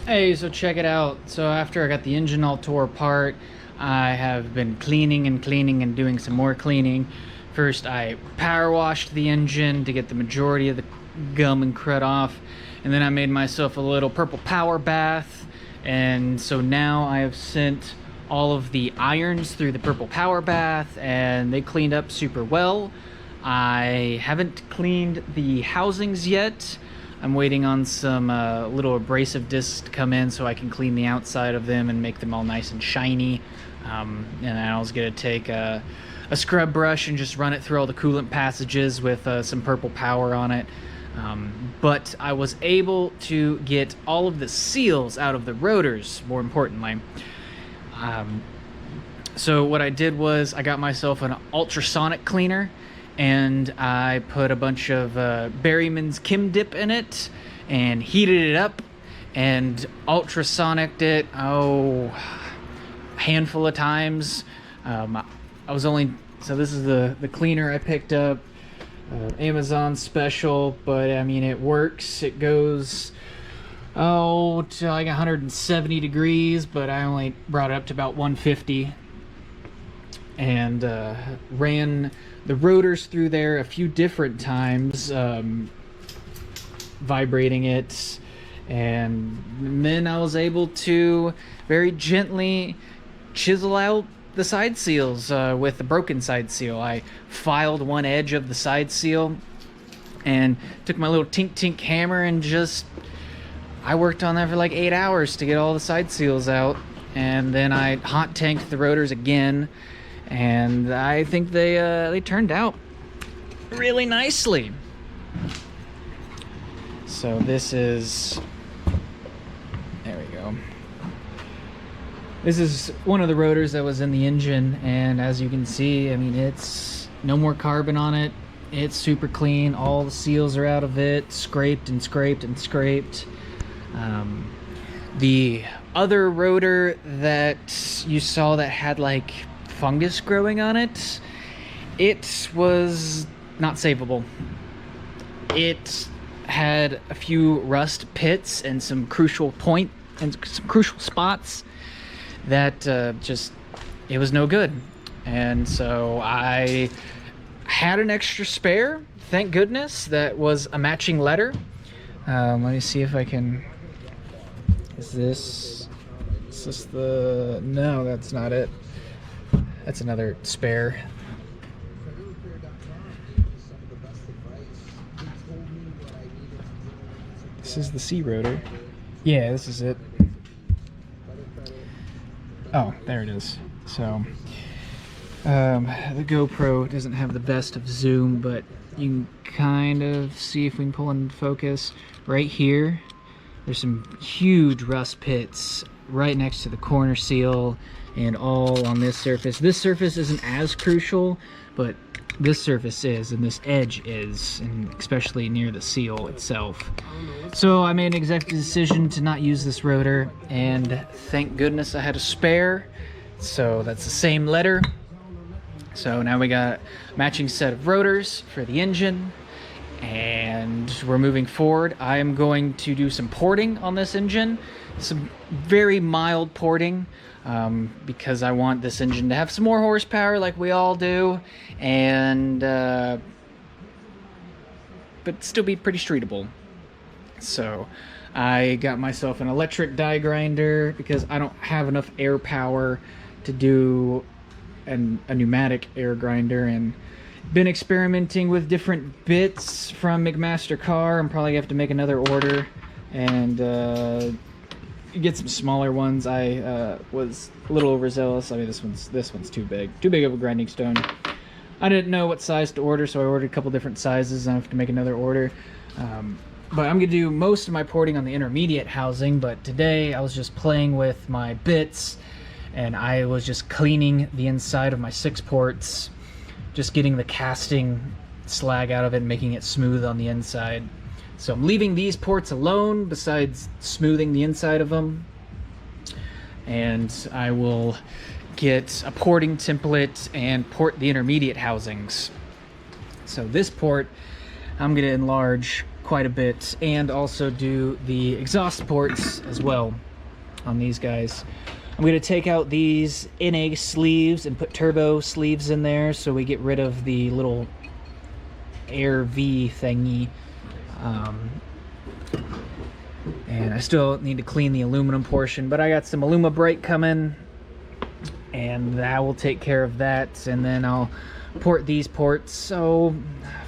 Hey, so check it out. So after I got the engine all tore apart, I have been cleaning and cleaning and doing some more cleaning. First, I power washed the engine to get the majority of the gum and crud off, and then I made myself a little purple power bath. And so now I have sent all of the irons through the purple power bath, and they cleaned up super well. I haven't cleaned the housings yet. I'm waiting on some little abrasive discs to come in so I can clean the outside of them and make them all nice and shiny. And I was gonna take a scrub brush and just run it through all the coolant passages with some purple power on it. But I was able to get all of the seals out of the rotors, more importantly. So what I did was I got myself an ultrasonic cleaner, and I put a bunch of Berryman's Kim Dip in it and heated it up and ultrasonicked it, a handful of times. I was only, so this is the cleaner I picked up, Amazon special, but I mean, it works. It goes, to like 170 degrees, but I only brought it up to about 150. And ran the rotors through there a few different times, vibrating it, and then I was able to very gently chisel out the side seals with the broken side seal. I filed one edge of the side seal and took my little tink hammer and I worked on that for like 8 hours to get all the side seals out, and then I hot tanked the rotors again. And I think they turned out really nicely. So this is, there we go. This is one of the rotors that was in the engine, and as you can see, I mean, it's no more carbon on it. It's super clean. All the seals are out of it, scraped and scraped and scraped. The other rotor that you saw that had like fungus growing on it, it was not savable. It had a few rust pits and some crucial spots that it was no good. And so I had an extra spare, thank goodness. That was a matching letter. Let me see if I can, is this the, no, that's not it. That's another spare. This is the C rotor. Yeah, this is it. Oh, there it is. So, the GoPro doesn't have the best of zoom, but you can kind of see if we can pull in focus. Right here, there's some huge rust pits right next to the corner seal, and all on this surface. This surface isn't as crucial, but this surface is, and this edge is, and especially near the seal itself. So I made an executive decision to not use this rotor, and thank goodness I had a spare. So that's the same letter. So now we got a matching set of rotors for the engine, and we're moving forward. I am going to do some porting on this engine, some very mild porting, because I want this engine to have some more horsepower like we all do, and but still be pretty streetable. So I got myself an electric die grinder because I don't have enough air power to do a pneumatic air grinder, and been experimenting with different bits from McMaster Car. I'm probably gonna have to make another order and get some smaller ones. I was a little overzealous. I mean, this one's too big of a grinding stone. I didn't know what size to order, so I ordered a couple different sizes. I have to make another order. But I'm gonna do most of my porting on the intermediate housing, but today I was just playing with my bits, and I was just cleaning the inside of my 6 ports, just getting the casting slag out of it and making it smooth on the inside. So I'm leaving these ports alone besides smoothing the inside of them, and I will get a porting template and port the intermediate housings. So this port I'm going to enlarge quite a bit, and also do the exhaust ports as well on these guys. I'm going to take out these NA sleeves and put turbo sleeves in there so we get rid of the little air V thingy. And I still need to clean the aluminum portion, but I got some Alumabrite coming, and that will take care of that. And then I'll port these ports, so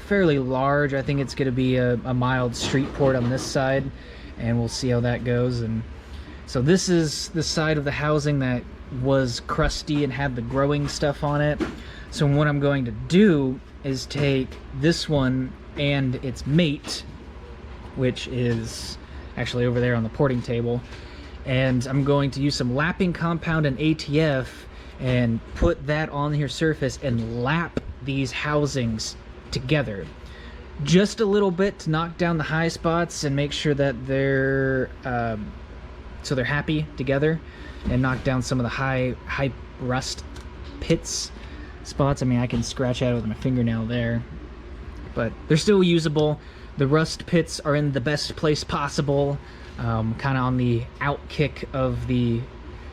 fairly large. I think it's going to be a mild street port on this side, and we'll see how that goes. And so this is the side of the housing that was crusty and had the growing stuff on it. So what I'm going to do is take this one and its mate, which is actually over there on the porting table, and I'm going to use some lapping compound and ATF and put that on your surface and lap these housings together just a little bit to knock down the high spots and make sure that they're so they're happy together, and knock down some of the high rust pits spots. I mean, I can scratch out with my fingernail there, but they're still usable. The rust pits are in the best place possible, kind of on the out kick of the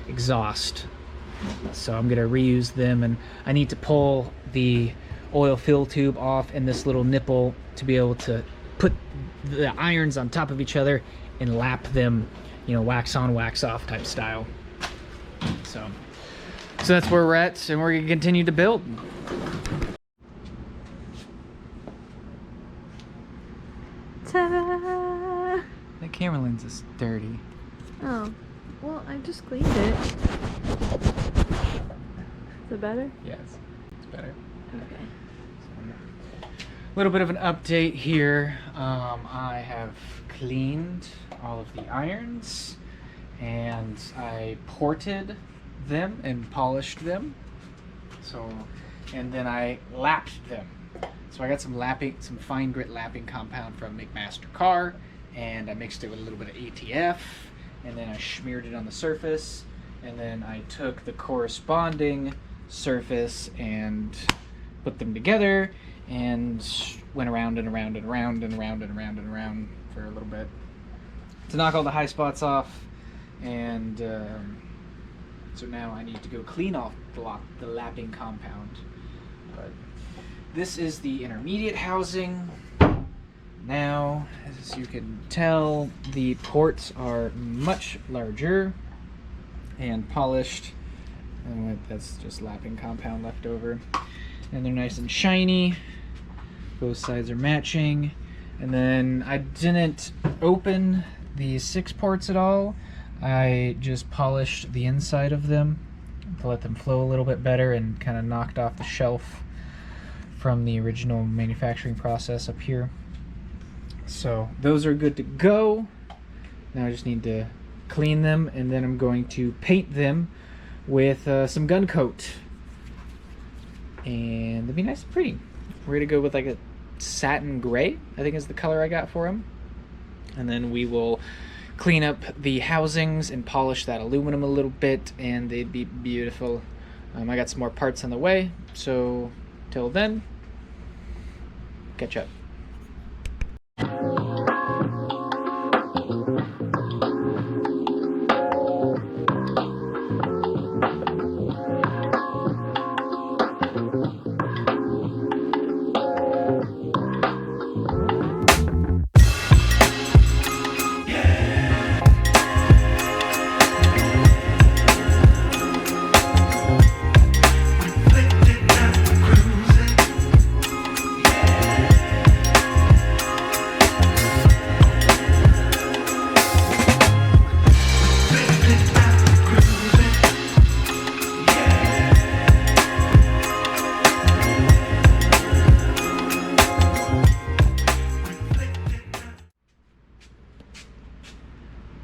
exhaust. So I'm gonna reuse them, and I need to pull the oil fill tube off and this little nipple to be able to put the irons on top of each other and lap them, you know, wax on, wax off type style. So that's where we're at, and we're gonna continue to build. Ta-da! The camera lens is dirty. Oh, well, I just cleaned it. Is it better? Yes, it's better. Okay. A little bit of an update here. I have cleaned all of the irons, and I ported them and polished them. So, and then I lapped them. So I got some fine grit lapping compound from McMaster Car, and I mixed it with a little bit of ATF, and then I smeared it on the surface, and then I took the corresponding surface and put them together and went around and around and around and around and around and around for a little bit to knock all the high spots off. And so now I need to go clean off the lapping compound. But this is the intermediate housing. Now, as you can tell, the ports are much larger and polished. And that's just lapping compound left over. And they're nice and shiny. Both sides are matching. And then I didn't open the 6 ports at all. I just polished the inside of them to let them flow a little bit better, and kind of knocked off the shelf from the original manufacturing process up here. So those are good to go. Now I just need to clean them, and then I'm going to paint them with some gun coat, and they'll be nice and pretty. We're gonna go with like a satin gray, I think is the color I got for them, and then we will clean up the housings and polish that aluminum a little bit, and they'd be beautiful. I got some more parts on the way, so till then, catch up.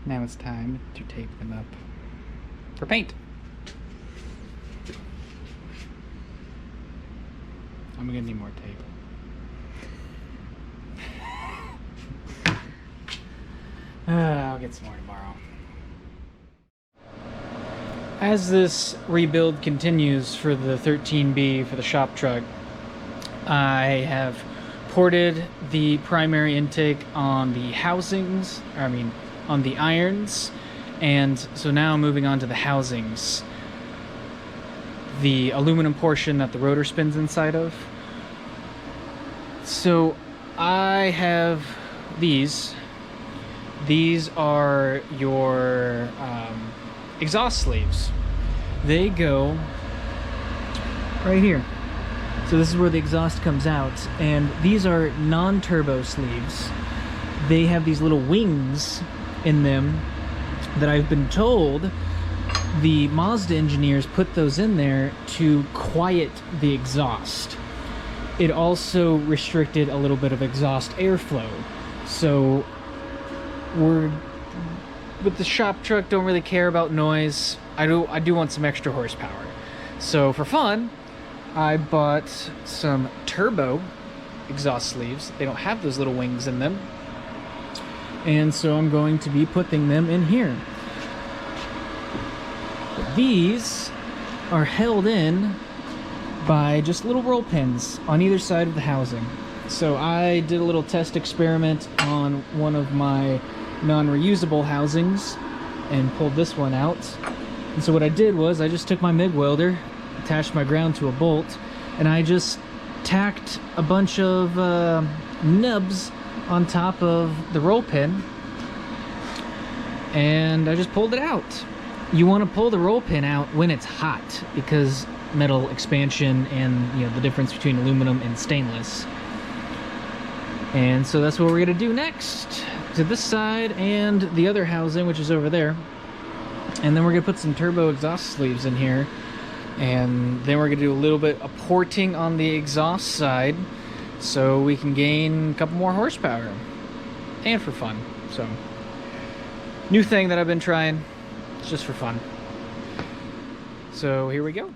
Now it's time to tape them up for paint. I'm gonna need more tape. I'll get some more tomorrow. As this rebuild continues for the 13B for the shop truck, I have ported the primary intake on the housings, on the irons, and so now moving on to the housings. The aluminum portion that the rotor spins inside of. So I have these. These are your exhaust sleeves. They go right here. So this is where the exhaust comes out, and these are non-turbo sleeves. They have these little wings in them that I've been told the Mazda engineers put those in there to quiet the exhaust. It also restricted a little bit of exhaust airflow. So we're, with the shop truck, don't really care about noise. I do want some extra horsepower. So for fun, I bought some turbo exhaust sleeves. They don't have those little wings in them. And so I'm going to be putting them in here. These are held in by just little roll pins on either side of the housing. So I did a little test experiment on one of my non-reusable housings and pulled this one out. And so what I did was I just took my MIG welder, attached my ground to a bolt, and I just tacked a bunch of nubs on top of the roll pin, and I just pulled it out. You want to pull the roll pin out when it's hot, because metal expansion and, you know, the difference between aluminum and stainless. And so that's what we're gonna do next, to this side and the other housing, which is over there. And then we're gonna put some turbo exhaust sleeves in here, and then we're gonna do a little bit of porting on the exhaust side so we can gain a couple more horsepower, and for fun. So new thing that I've been trying. It's just for fun. So here we go.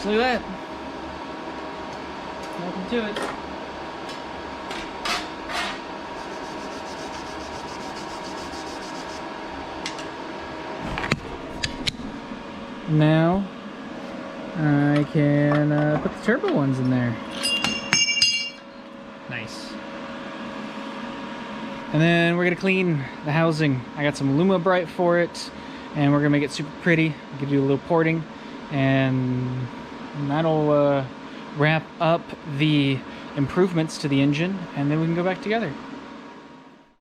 Just look at that. Welcome to it. Now I can put the turbo ones in there. Nice. And then we're gonna clean the housing. I got some Lumabrite for it, and we're gonna make it super pretty. We can do a little porting, and that'll wrap up the improvements to the engine, and then we can go back together.